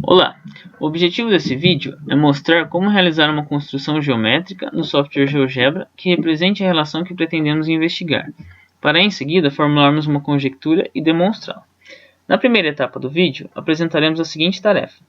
Olá! O objetivo desse vídeo é mostrar como realizar uma construção geométrica no software GeoGebra que represente a relação que pretendemos investigar, para em seguida formularmos uma conjectura e demonstrá-la. Na primeira etapa do vídeo, apresentaremos a seguinte tarefa.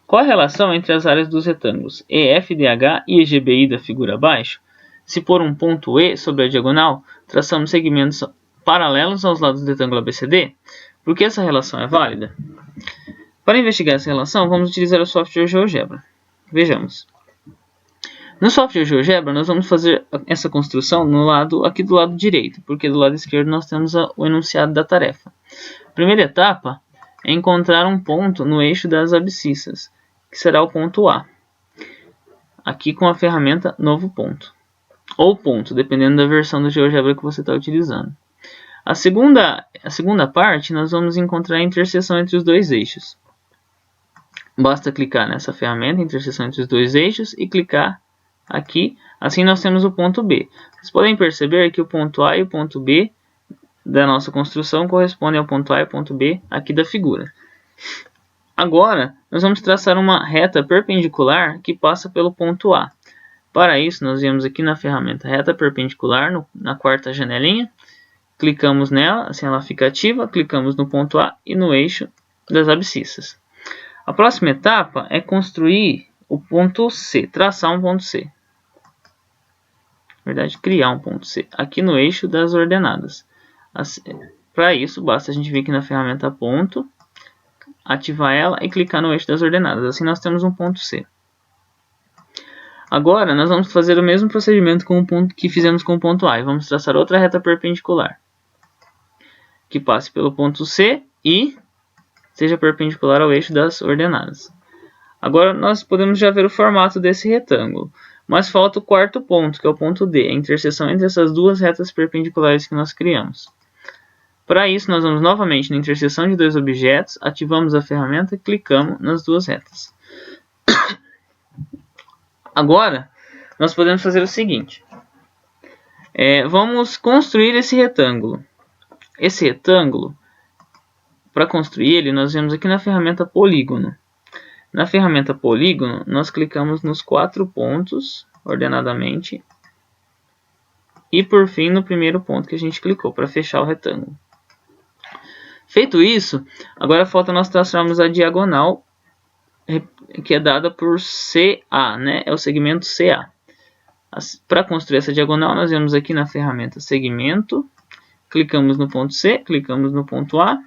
Qual a relação entre as áreas dos retângulos EFDH e EGBI da figura abaixo? Se por um ponto E sobre a diagonal, traçamos segmentos paralelos aos lados do retângulo ABCD, por que essa relação é válida? Para investigar essa relação, vamos utilizar o software GeoGebra. Vejamos. No software GeoGebra, nós vamos fazer essa construção aqui do lado direito, porque do lado esquerdo nós temos o enunciado da tarefa. A primeira etapa é encontrar um ponto no eixo das abscissas, que será o ponto A. Aqui com a ferramenta Novo Ponto. Ou ponto, dependendo da versão do GeoGebra que você está utilizando. A segunda parte, nós vamos encontrar a interseção entre os dois eixos. Basta clicar nessa ferramenta, interseção entre os dois eixos, e clicar aqui. Assim nós temos o ponto B. Vocês podem perceber que o ponto A e o ponto B da nossa construção correspondem ao ponto A e ao ponto B aqui da figura. Agora, nós vamos traçar uma reta perpendicular que passa pelo ponto A. Para isso, nós viemos aqui na ferramenta reta perpendicular, na quarta janelinha. Clicamos nela, assim ela fica ativa. Clicamos no ponto A e no eixo das abscissas. A próxima etapa é construir o ponto C, traçar um ponto C. Na verdade, criar um ponto C, aqui no eixo das ordenadas. Para isso, basta a gente vir aqui na ferramenta ponto, ativar ela e clicar no eixo das ordenadas. Assim nós temos um ponto C. Agora, nós vamos fazer o mesmo procedimento que fizemos com o ponto A. E vamos traçar outra reta perpendicular, que passe pelo ponto C e seja perpendicular ao eixo das ordenadas. Agora nós podemos já ver o formato desse retângulo, mas falta o quarto ponto, que é o ponto D, a interseção entre essas duas retas perpendiculares que nós criamos. Para isso, nós vamos novamente na interseção de dois objetos, ativamos a ferramenta e clicamos nas duas retas. Agora, nós podemos fazer o seguinte. Vamos construir esse retângulo. Esse retângulo, para construir ele, nós vemos aqui na ferramenta polígono. Na ferramenta polígono, nós clicamos nos 4 pontos, ordenadamente. E por fim, no primeiro ponto que a gente clicou, para fechar o retângulo. Feito isso, agora falta nós traçarmos a diagonal, que é dada por CA, né? É o segmento CA. Para construir essa diagonal, nós vemos aqui na ferramenta segmento, clicamos no ponto C, clicamos no ponto A.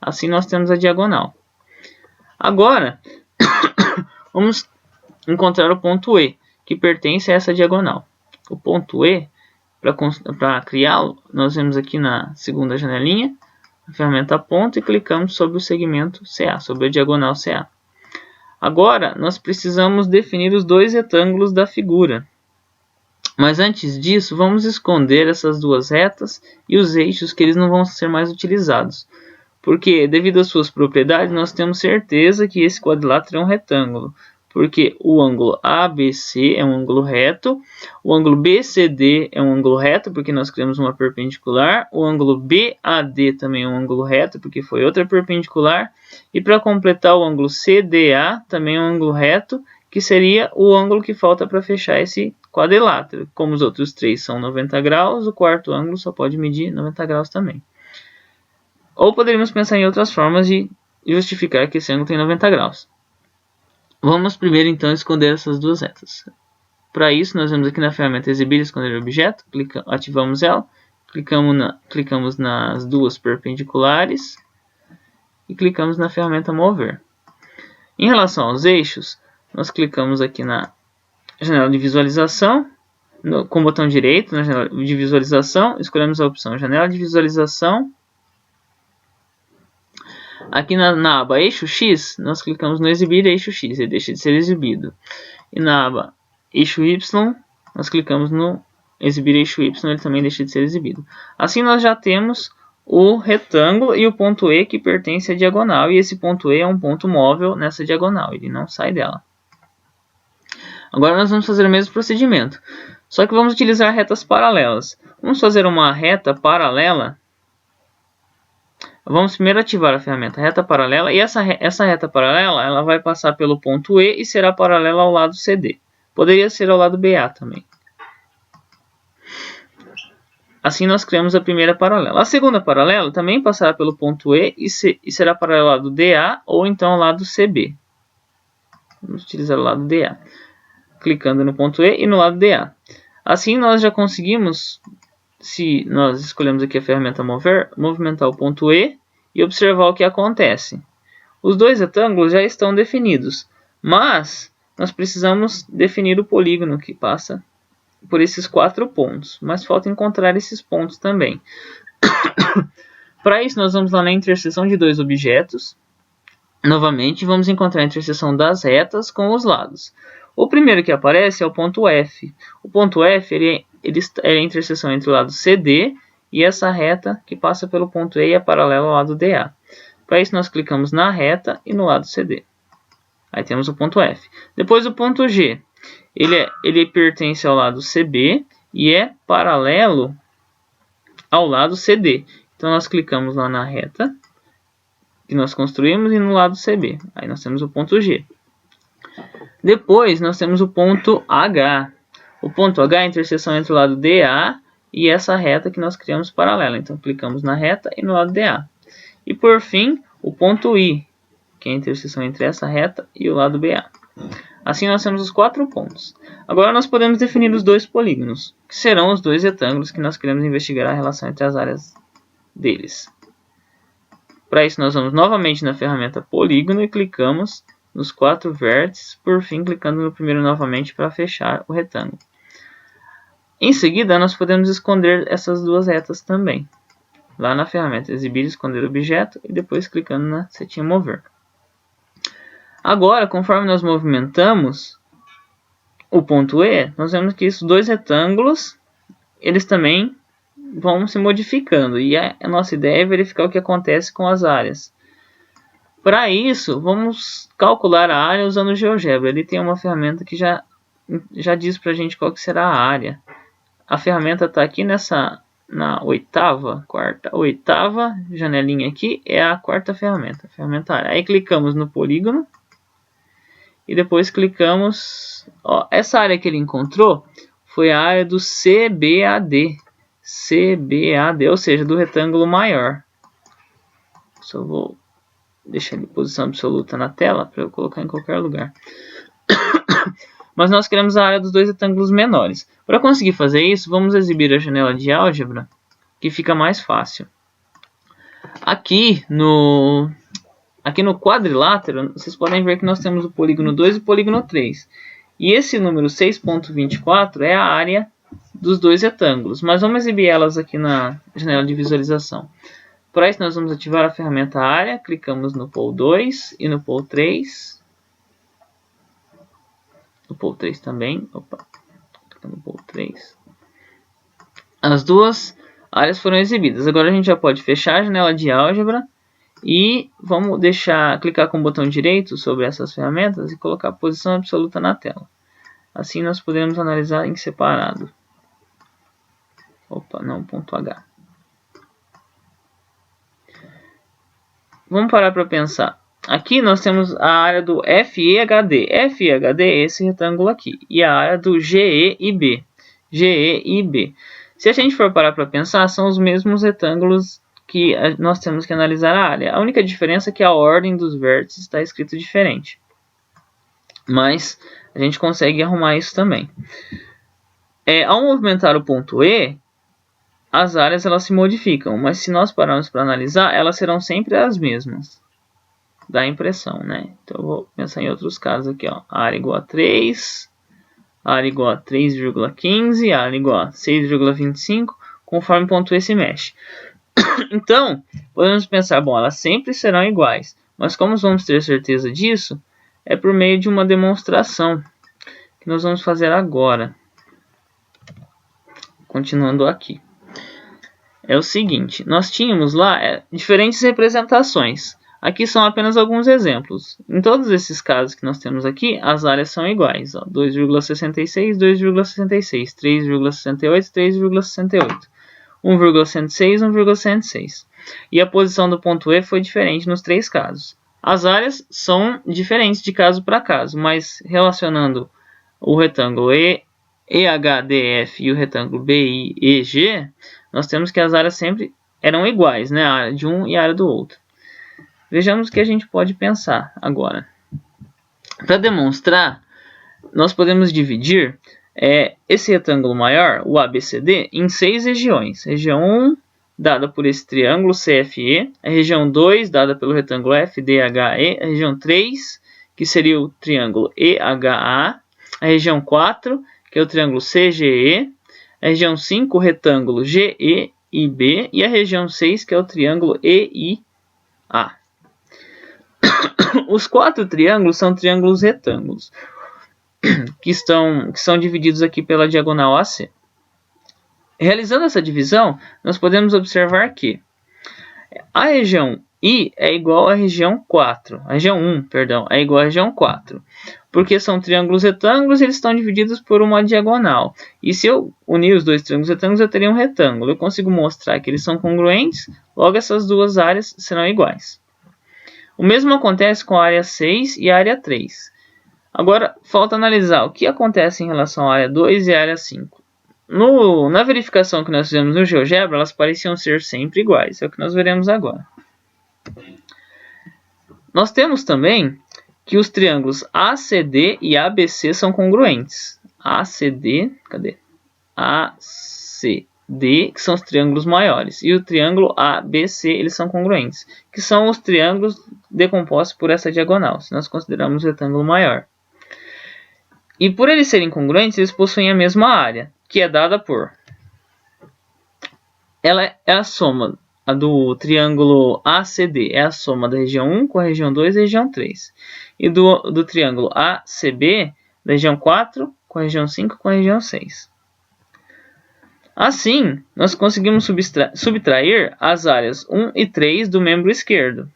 Assim nós temos a diagonal. Agora, vamos encontrar o ponto E, que pertence a essa diagonal. O ponto E, para criá-lo, nós vemos aqui na segunda janelinha, a ferramenta ponto, e clicamos sobre o segmento CA, sobre a diagonal CA. Agora, nós precisamos definir os dois retângulos da figura. Mas antes disso, vamos esconder essas duas retas e os eixos, que eles não vão ser mais utilizados. Porque, devido às suas propriedades, nós temos certeza que esse quadrilátero é um retângulo. Porque o ângulo ABC é um ângulo reto, o ângulo BCD é um ângulo reto, porque nós criamos uma perpendicular, o ângulo BAD também é um ângulo reto, porque foi outra perpendicular, e para completar o ângulo CDA também é um ângulo reto, que seria o ângulo que falta para fechar esse quadrilátero. Como os outros três são 90 graus, o quarto ângulo só pode medir 90 graus também. Ou poderíamos pensar em outras formas de justificar que esse ângulo tem 90 graus. Vamos primeiro então esconder essas duas retas. Para isso, nós vamos aqui na ferramenta exibir e esconder objeto, ativamos ela, clicamos nas duas perpendiculares e clicamos na ferramenta mover. Em relação aos eixos, nós clicamos aqui na janela de visualização, com o botão direito na janela de visualização, escolhemos a opção janela de visualização. Aqui na aba eixo X, nós clicamos no exibir eixo X, ele deixa de ser exibido. E na aba eixo Y, nós clicamos no exibir eixo Y, ele também deixa de ser exibido. Assim nós já temos o retângulo e o ponto E que pertence à diagonal. E esse ponto E é um ponto móvel nessa diagonal, ele não sai dela. Agora nós vamos fazer o mesmo procedimento, só que vamos utilizar retas paralelas. Vamos fazer uma reta paralela Vamos primeiro ativar a ferramenta reta paralela, e essa reta paralela ela vai passar pelo ponto E e será paralela ao lado CD. Poderia ser ao lado BA também. Assim nós criamos a primeira paralela. A segunda paralela também passará pelo ponto E e será paralela ao lado DA ou então ao lado CB. Vamos utilizar o lado DA. Clicando no ponto E e no lado DA. Assim nós já conseguimos, se nós escolhemos aqui a ferramenta mover, movimentar o ponto E e observar o que acontece. Os dois retângulos já estão definidos, mas nós precisamos definir o polígono que passa por esses 4 pontos, mas falta encontrar esses pontos também. Para isso nós vamos lá na interseção de dois objetos. Novamente vamos encontrar a interseção das retas com os lados. O primeiro que aparece é o ponto F. O ponto F ele é a interseção entre o lado CD e essa reta que passa pelo ponto E e é paralela ao lado DA. Para isso nós clicamos na reta e no lado CD. Aí temos o ponto F. Depois o ponto G. Ele pertence ao lado CB e é paralelo ao lado CD. Então nós clicamos lá na reta que nós construímos e no lado CB. Aí nós temos o ponto G. Depois nós temos o ponto H. O ponto H é a interseção entre o lado DA e essa reta que nós criamos paralela. Então clicamos na reta e no lado DA. E por fim o ponto I, que é a interseção entre essa reta e o lado BA. Assim nós temos os 4 pontos. Agora nós podemos definir os dois polígonos, que serão os dois retângulos que nós queremos investigar a relação entre as áreas deles. Para isso nós vamos novamente na ferramenta polígono e clicamos nos 4 vértices, por fim clicando no primeiro novamente para fechar o retângulo. Em seguida nós podemos esconder essas duas retas também. Lá na ferramenta exibir e esconder objeto e depois clicando na setinha mover. Agora, conforme nós movimentamos o ponto E, nós vemos que esses dois retângulos, eles também vão se modificando. E a nossa ideia é verificar o que acontece com as áreas. Para isso, vamos calcular a área usando o GeoGebra. Ele tem uma ferramenta que já diz para a gente qual que será a área. A ferramenta está aqui na oitava janelinha aqui, é a quarta ferramenta, a área. Aí clicamos no polígono. E depois clicamos, essa área que ele encontrou foi a área do CBAD, ou seja, do retângulo maior. Só vou deixar ele em posição absoluta na tela para eu colocar em qualquer lugar. Mas nós queremos a área dos dois retângulos menores. Para conseguir fazer isso, vamos exibir a janela de álgebra, que fica mais fácil. Aqui no quadrilátero, vocês podem ver que nós temos o polígono 2 e o polígono 3. E esse número 6.24 é a área dos dois retângulos. Mas vamos exibir elas aqui na janela de visualização. Para isso nós vamos ativar a ferramenta área, clicamos no polo 2 e no polo 3. No polo 3 também. No polo 3. As duas áreas foram exibidas. Agora a gente já pode fechar a janela de álgebra. E vamos clicar com o botão direito sobre essas ferramentas e colocar a posição absoluta na tela. Assim nós podemos analisar em separado. Ponto H. Vamos parar para pensar. Aqui nós temos a área do FEHD. FEHD é esse retângulo aqui. E a área do GEIB. GEIB. Se a gente for parar para pensar, são os mesmos retângulos que nós temos que analisar a área. A única diferença é que a ordem dos vértices está escrito diferente. Mas a gente consegue arrumar isso também. Ao movimentar o ponto E, as áreas elas se modificam. Mas se nós pararmos para analisar, elas serão sempre as mesmas. Dá a impressão, né? Então eu vou pensar em outros casos aqui. A área igual a 3, a área igual a 3,15, a área igual a 6,25, conforme o ponto E se mexe. Então, podemos pensar, elas sempre serão iguais. Mas como vamos ter certeza disso? É por meio de uma demonstração que nós vamos fazer agora. Continuando aqui. É o seguinte, nós tínhamos lá diferentes representações. Aqui são apenas alguns exemplos. Em todos esses casos que nós temos aqui, as áreas são iguais. 2,66, 2,66, 3,68, 3,68. 1,106, 1,106. e a posição do ponto E foi diferente nos 3 casos. As áreas são diferentes de caso para caso, mas relacionando o retângulo EHDF e o retângulo BIEG, nós temos que as áreas sempre eram iguais, né? A área de um e a área do outro. Vejamos o que a gente pode pensar agora. Para demonstrar, nós podemos dividir esse retângulo maior, o ABCD, em 6 regiões. Região 1, dada por esse triângulo CFE. A região 2, dada pelo retângulo FDHE. A região 3, que seria o triângulo EHA. A região 4, que é o triângulo CGE. A região 5, o retângulo GEIB. E a região 6, que é o triângulo EIA. Os 4 triângulos são triângulos retângulos, que são divididos aqui pela diagonal AC. Realizando essa divisão, nós podemos observar que a região I é igual à região 4. A região 1, perdão, é igual à região 4. Porque são triângulos retângulos, eles estão divididos por uma diagonal. E se eu unir os dois triângulos retângulos, eu teria um retângulo. Eu consigo mostrar que eles são congruentes, logo essas duas áreas serão iguais. O mesmo acontece com a área 6 e a área 3. Agora, falta analisar o que acontece em relação à área 2 e à área 5. Na verificação que nós fizemos no GeoGebra, elas pareciam ser sempre iguais. É o que nós veremos agora. Nós temos também que os triângulos ACD e ABC são congruentes. ACD, ACD, que são os triângulos maiores. E o triângulo ABC, eles são congruentes, que são os triângulos decompostos por essa diagonal, se nós consideramos o retângulo maior. E por eles serem congruentes, eles possuem a mesma área, que é dada por... Ela é a soma do triângulo ACD, é a soma da região 1 com a região 2 e a região 3. E do triângulo ACB, da região 4 com a região 5 com a região 6. Assim, nós conseguimos subtrair as áreas 1 e 3 do membro esquerdo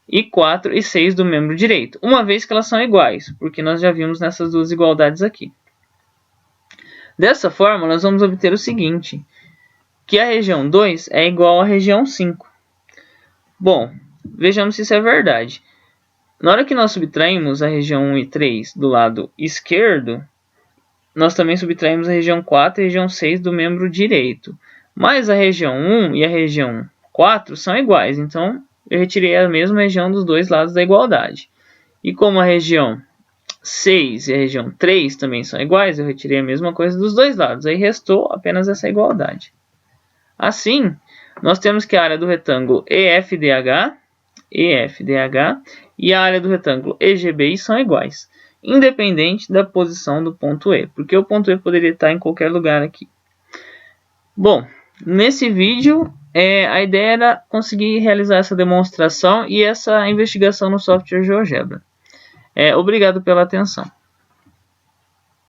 e 4 e 6 do membro direito, uma vez que elas são iguais, porque nós já vimos nessas duas igualdades aqui. Dessa forma, nós vamos obter o seguinte, que a região 2 é igual à região 5. Bom, vejamos se isso é verdade. Na hora que nós subtraímos a região 1 e 3 do lado esquerdo, nós também subtraímos a região 4 e a região 6 do membro direito. Mas a região 1 e a região 4 são iguais, então eu retirei a mesma região dos dois lados da igualdade. E como a região 6 e a região 3 também são iguais, eu retirei a mesma coisa dos dois lados. Aí restou apenas essa igualdade. Assim, nós temos que a área do retângulo EFDH e a área do retângulo EGBI são iguais, independente da posição do ponto E, porque o ponto E poderia estar em qualquer lugar aqui. Bom, nesse vídeo, a ideia era conseguir realizar essa demonstração e essa investigação no software GeoGebra. Obrigado pela atenção.